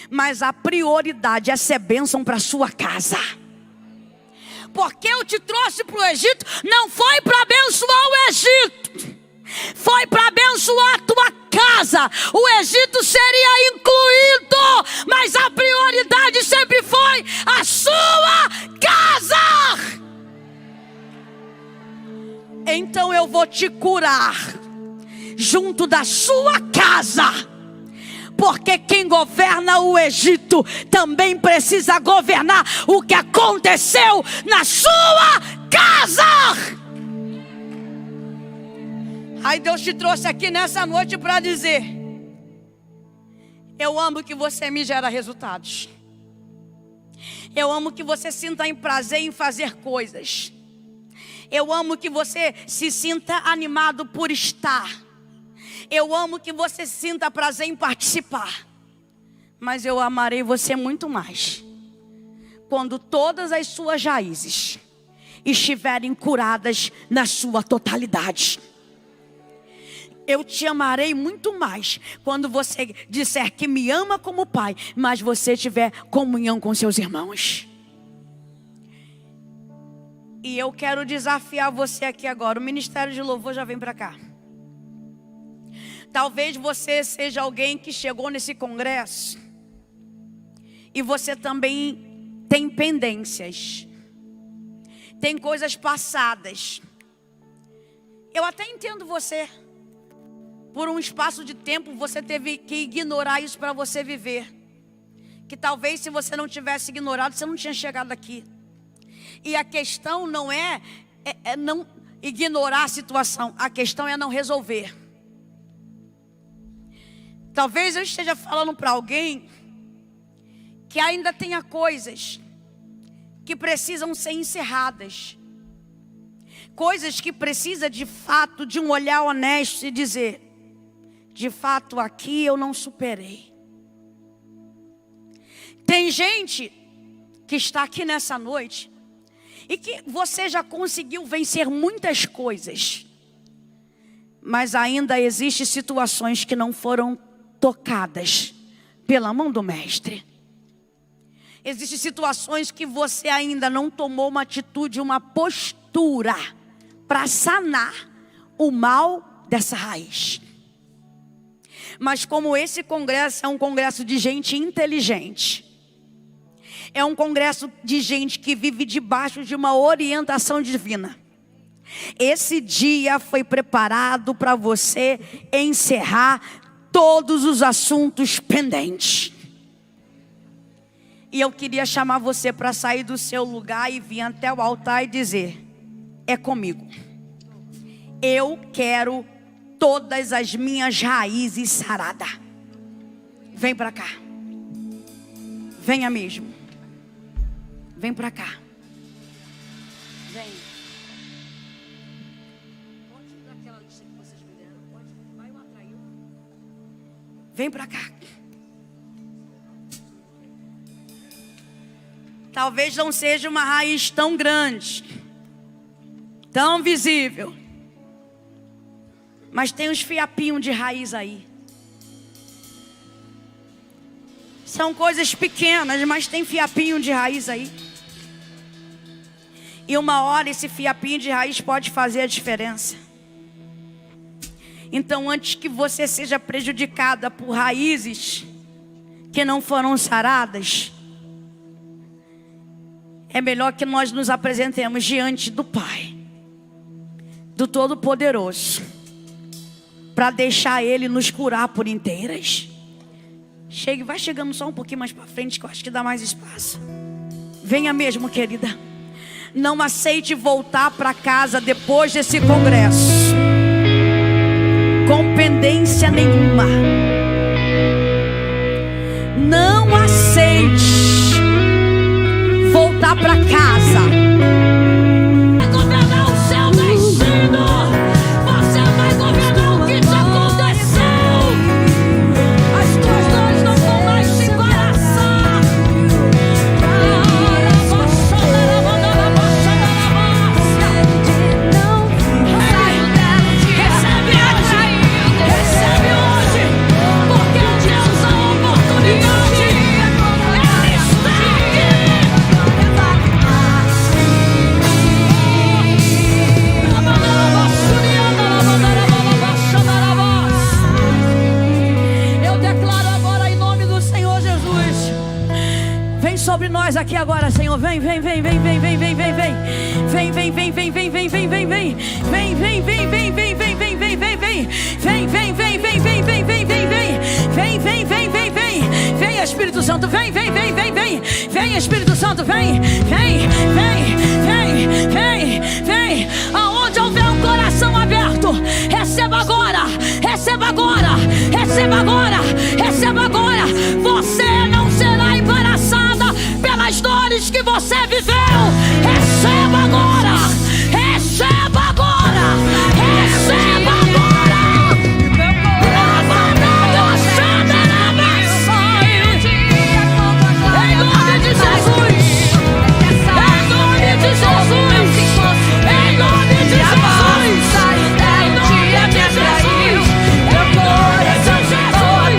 mas a prioridade é ser bênção para a sua casa. Porque eu te trouxe para o Egito, não foi para abençoar o Egito, foi para abençoar a tua casa. O Egito seria incluído, mas a prioridade sempre foi a sua casa. Então eu vou te curar junto da sua casa, porque quem governa o Egito também precisa governar o que aconteceu na sua casa. Aí Deus te trouxe aqui nessa noite para dizer: eu amo que você me gera resultados. Eu amo que você sinta em prazer em fazer coisas. Eu amo que você se sinta animado por estar. Eu amo que você sinta prazer em participar. Mas eu amarei você muito mais quando todas as suas raízes estiverem curadas na sua totalidade. Eu te amarei muito mais quando você disser que me ama como pai, mas você tiver comunhão com seus irmãos. E eu quero desafiar você aqui agora. O Ministério de Louvor já vem para cá. Talvez você seja alguém que chegou nesse congresso e você também tem pendências, tem coisas passadas. Eu até entendo você. Por um espaço de tempo você teve que ignorar isso para você viver. Que talvez se você não tivesse ignorado, você não tinha chegado aqui. E a questão não é não ignorar a situação, a questão é não resolver. Talvez eu esteja falando para alguém que ainda tenha coisas que precisam ser encerradas, coisas que precisam de fato de um olhar honesto e dizer: de fato aqui eu não superei. Tem gente que está aqui nessa noite e que você já conseguiu vencer muitas coisas, mas ainda existem situações que não foram tocadas pela mão do Mestre. Existem situações que você ainda não tomou uma atitude, uma postura para sanar o mal dessa raiz. Mas como esse congresso é um congresso de gente inteligente, é um congresso de gente que vive debaixo de uma orientação divina, esse dia foi preparado para você encerrar todos os assuntos pendentes. E eu queria chamar você para sair do seu lugar e vir até o altar e dizer: é comigo. Eu quero todas as minhas raízes saradas. Vem para cá. Venha mesmo. Vem para cá. Vem. Pode dar aquela lista que vocês me deram. Pode. Vai lá atrás. Vem para cá. Talvez não seja uma raiz tão grande, tão visível, mas tem uns fiapinhos de raiz aí. São coisas pequenas, mas tem fiapinho de raiz aí. E uma hora esse fiapinho de raiz pode fazer a diferença. Então, antes que você seja prejudicada por raízes que não foram saradas, é melhor que nós nos apresentemos diante do Pai, do Todo-Poderoso, para deixar Ele nos curar por inteiras. Vai chegando só um pouquinho mais para frente, que eu acho que dá mais espaço. Venha mesmo, querida. Não aceite voltar para casa depois desse congresso com pendência nenhuma. Não aceite voltar para casa. Vai governar o seu destino. Você vai governar o que te aconteceu. As tuas dores não vão mais te embaraçar. Recebe hoje, porque Deus dá oportunidade. Ele está aqui. Eu declaro agora em nome do Senhor Jesus. Vem sobre nós aqui agora, Senhor. Vem, vem, vem, vem, vem, vem, vem, vem, vem. Vem, vem, vem, vem, vem, vem, vem, vem, vem. Vem, vem, vem, vem, vem, vem, vem, vem, vem, vem. Vem, vem, vem, vem, vem, vem, vem, vem, vem. Vem, vem, vem, vem, vem. Vem, Espírito Santo, vem, vem, vem, vem, vem. Vem, Espírito Santo, vem, vem, vem, vem, vem, vem. Aonde houver um coração aberto, receba agora, receba agora, receba agora, receba agora. Você não será embaraçada pelas dores que você viveu. Receba agora, receba agora, receba agora. Em nome de Jesus, em nome de Jesus, em nome de Jesus, em nome de Jesus, em nome de Jesus.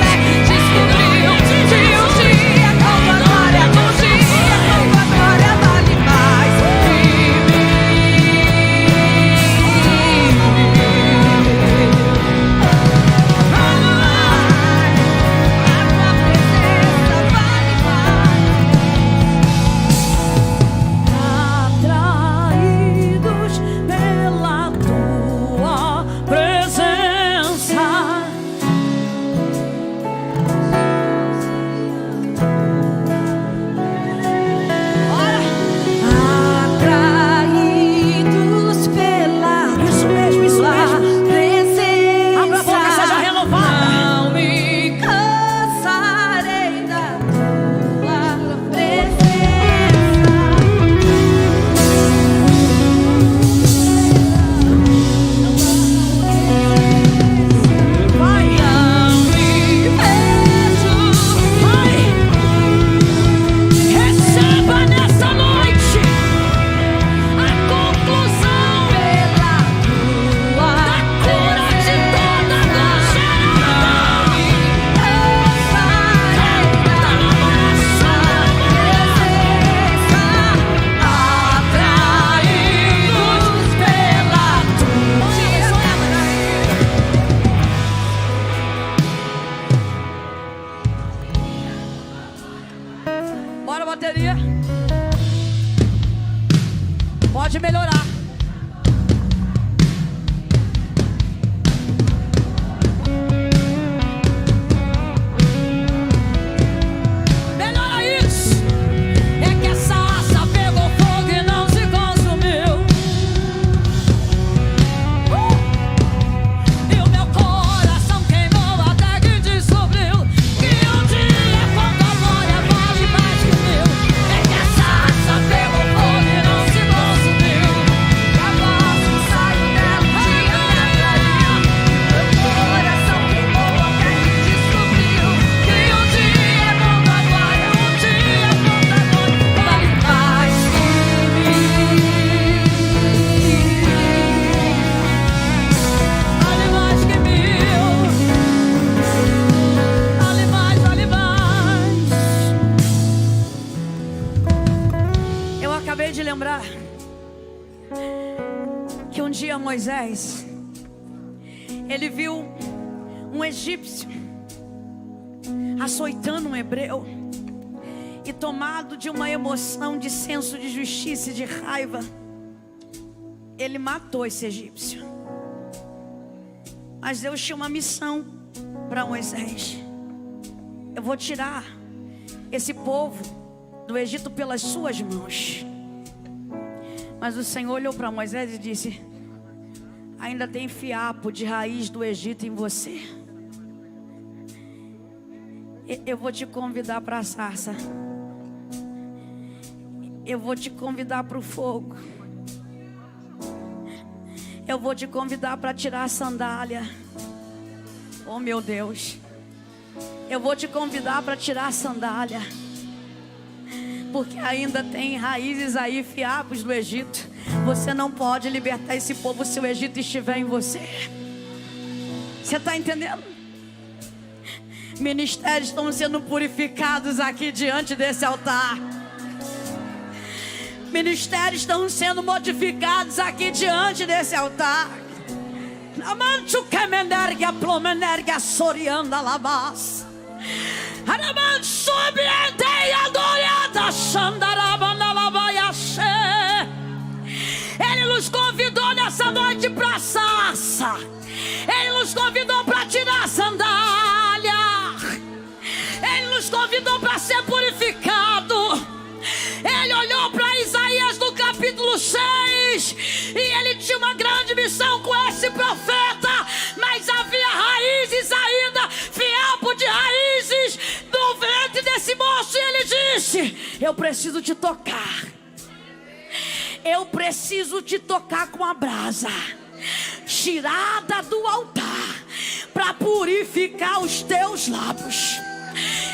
dia Moisés, ele viu um egípcio açoitando um hebreu, e tomado de uma emoção de senso de justiça e de raiva, ele matou esse egípcio. Mas Deus tinha uma missão para Moisés: eu vou tirar esse povo do Egito pelas suas mãos. Mas o Senhor olhou para Moisés e disse: ainda tem fiapo de raiz do Egito em você. Eu vou te convidar para a sarça. Eu vou te convidar para o fogo. Eu vou te convidar para tirar a sandália. Oh meu Deus. Eu vou te convidar para tirar a sandália. Porque ainda tem raízes aí, fiapos do Egito. Você não pode libertar esse povo se o Egito estiver em você. Você está entendendo? Ministérios estão sendo purificados aqui diante desse altar. Ministérios estão sendo modificados aqui diante desse altar. Amanto kemenergia plomenergia sorianda labas. Araman subienteia doriada xandarabana labaiaxê. Ele nos convidou nessa noite para a sarça. Ele nos convidou para tirar a sandália. Ele nos convidou para ser purificado. Ele olhou para Isaías no capítulo 6 e ele tinha uma grande missão com esse profeta, mas havia raízes ainda, fiapo de raízes no ventre desse moço, e ele disse: eu preciso te tocar. Eu preciso te tocar com a brasa tirada do altar para purificar os teus lábios.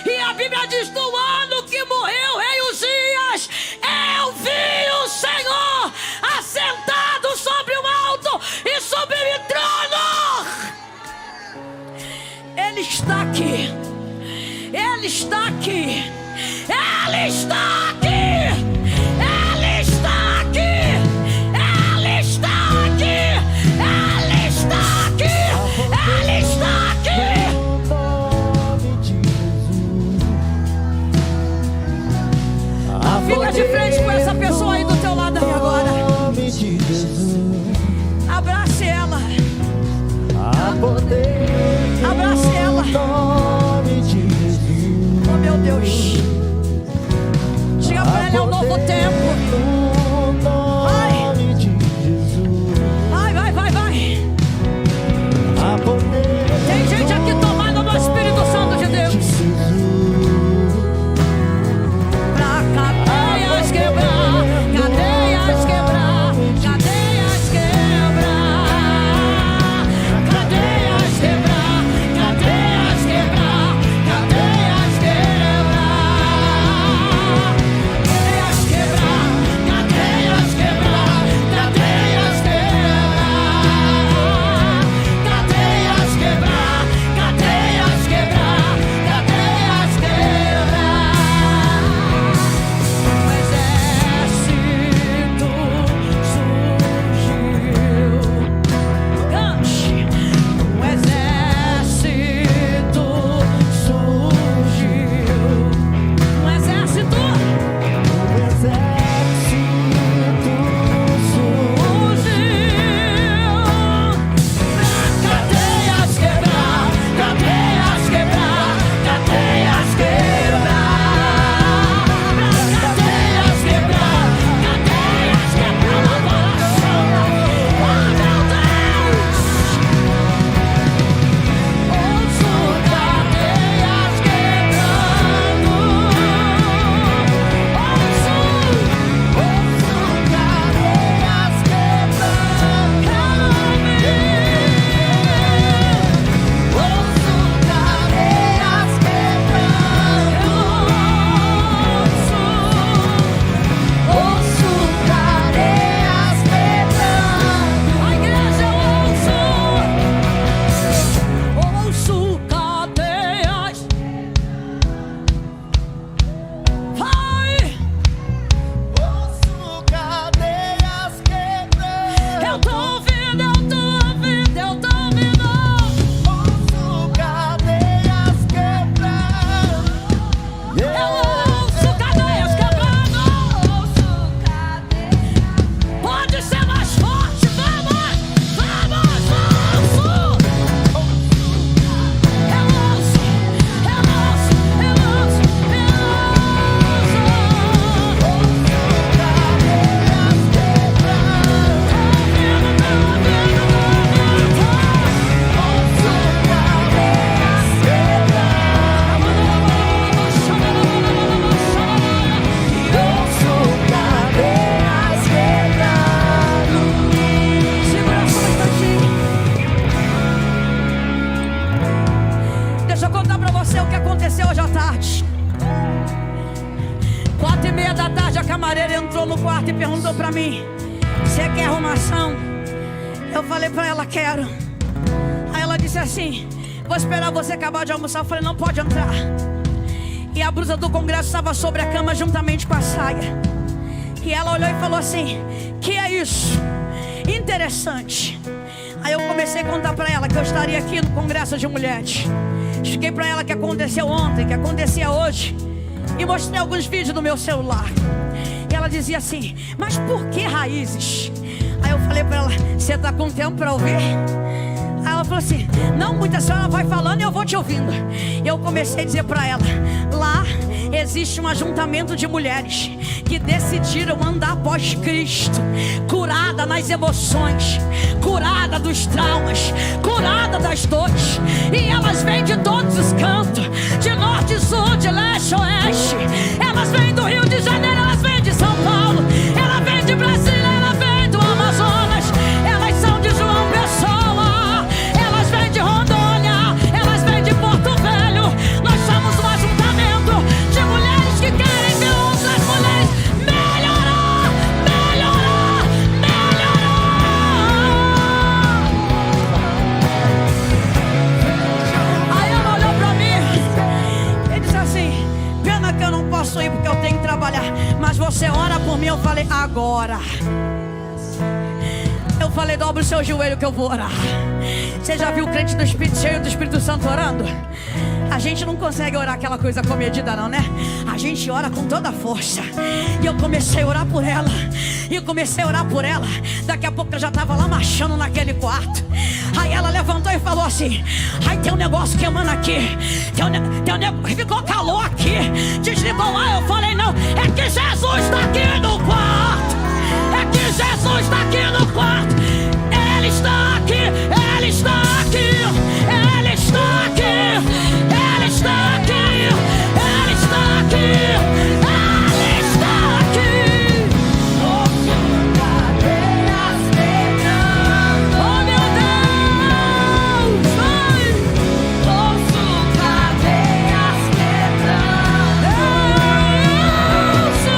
E a Bíblia diz: no ano que morreu o rei Uzias, eu vi o Senhor assentado sobre um alto e sublime trono. Ele está aqui. Ele está aqui. Ele está aqui. Ele está aqui. Ele está aqui. Ele está aqui. Ele está aqui. Fica de frente com essa pessoa aí do teu lado aí agora. Abrace ela. Abrace ela. Oh meu Deus. Diga pra ela: é um novo tempo. Vai. Vai, vai, vai, vai. Tem gente aqui tomada no Espírito Santo de Deus. camareira entrou no quarto e perguntou pra mim: você quer arrumação? Eu falei pra ela: quero. Aí ela disse assim: vou esperar você acabar de almoçar. Eu falei: não pode entrar. E a blusa do congresso estava sobre a cama juntamente com a saia. E ela olhou e falou assim: que é isso? Interessante. Aí eu comecei a contar pra ela que eu estaria aqui no congresso de mulheres. Expliquei pra ela que aconteceu ontem, que acontecia hoje, e mostrei alguns vídeos no meu celular. E ela dizia assim: mas por que raízes? Aí eu falei pra ela: você tá com tempo pra ouvir? Aí ela falou assim: não, muita senhora vai falando e eu vou te ouvindo. E eu comecei a dizer pra ela: lá existe um ajuntamento de mulheres que decidiram andar após Cristo, curada nas emoções, curada dos traumas, curada das dores. E elas vêm de todos os cantos, de norte, sul, de leste, oeste. Elas vêm do Rio de Janeiro, elas vêm de São Paulo, ela vem de Brasília, ela vem do Amazonas. Elas são de João Pessoa, elas vêm de Rondônia, elas vêm de Porto Velho. Nós somos um ajuntamento de mulheres que querem ver outras mulheres melhorar, melhorar, melhorar. Aí ela olhou pra mim e disse assim: pena que eu não posso ir porque eu tenho que trabalhar, mas você ora por mim. Eu falei: agora. Eu falei: dobra o seu joelho que eu vou orar. Você já viu o crente do Espírito, cheio do Espírito Santo orando? A gente não consegue orar aquela coisa comedida não, né? A gente ora com toda a força. E eu comecei a orar por ela. E eu comecei a orar por ela. Daqui a pouco eu já estava lá marchando naquele quarto. Aí ela levantou e falou assim: ai, tem um negócio queimando aqui. Ficou calor aqui. Desligou lá. Eu falei: não, é que Jesus está aqui no quarto. É que Jesus está aqui no quarto. Ele está aqui. Ele está aqui. Ele está aqui. Ele está aqui. Ele está aqui. Ele está aqui. Ouço cadeias quebrando. Oh, meu Deus! Ai! Ouço cadeias quebrando. Ouço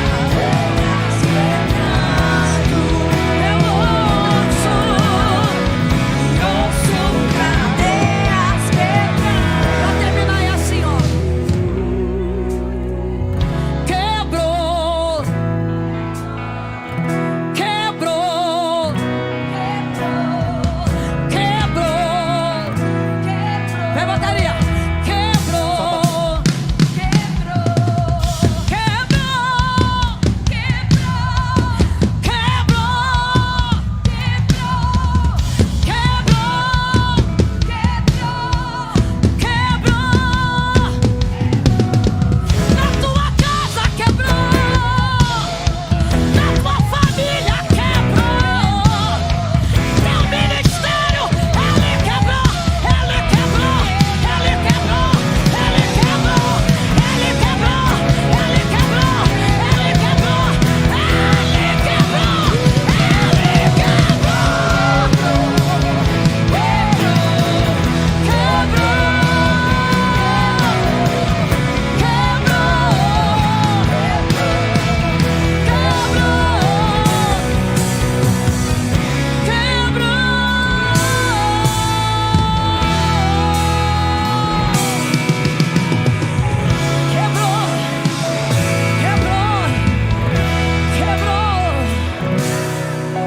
cadeias quebrando. Eu ouço cadeias quebrando. Pra terminar é assim, ó. Quebrou, quebrou, quebrou, quebrou. Vem, bateria. Quebrou, quebrou, quebrou, quebrou, quebrou, quebrou, quebrou, quebrou. Na tua casa quebrou, na tua família quebrou, teu ministério ele quebrou, ele quebrou, ele quebrou, ele quebrou, ele quebrou, ele quebrou, ele quebrou,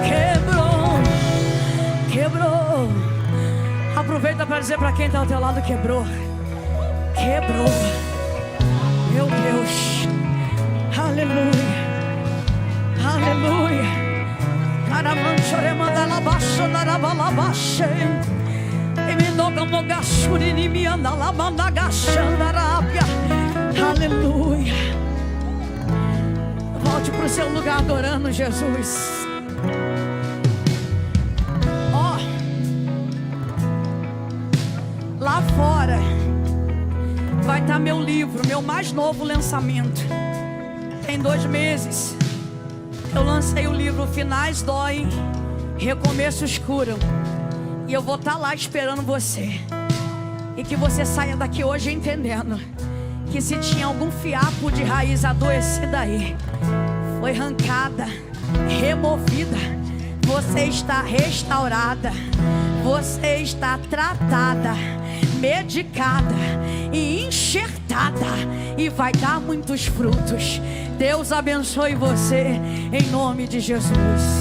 ele quebrou, quebrou. Aproveita para dizer para quem está ao teu lado: quebrou, quebrou. Meu Deus, aleluia, aleluia. Caramanchoremanda labaixo, narabalabaxe. E me noga mogachuri, me anda lá, mandagachandarabia. Aleluia. Volte para o seu lugar adorando Jesus. Ó, lá fora vai estar meu livro, meu mais novo lançamento. Tem 2 meses eu lancei o livro Finais Doem, Recomeços Curam. E eu vou estar lá esperando você. E que você saia daqui hoje entendendo que se tinha algum fiapo de raiz adoecida aí, foi arrancada, removida. Você está restaurada, você está tratada, medicada e enxertada, e vai dar muitos frutos. Deus abençoe você em nome de Jesus.